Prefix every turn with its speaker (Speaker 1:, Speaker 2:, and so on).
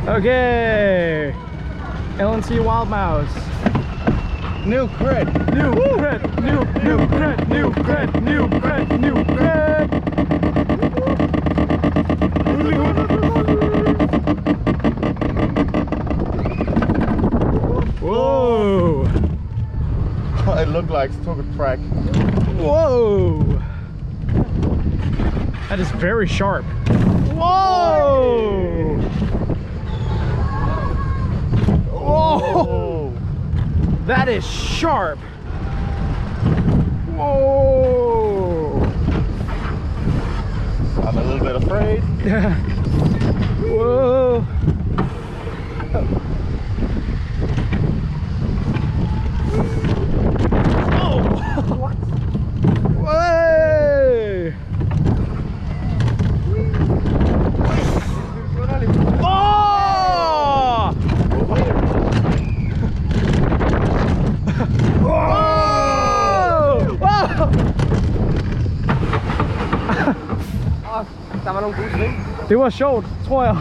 Speaker 1: Okay. L&T Wild Mouse.
Speaker 2: New crit.
Speaker 1: New crit. New crit. New crit. New crit. New crit. Whoa.
Speaker 2: It looked like it took a track.
Speaker 1: Whoa. That is very sharp. Whoa. Whoa. That is sharp. Whoa.
Speaker 2: I'm a little bit afraid.
Speaker 1: Whoa. Oh. What? Way. Oh.
Speaker 3: Der var nogle gode sving.
Speaker 1: Det var sjovt, tror jeg.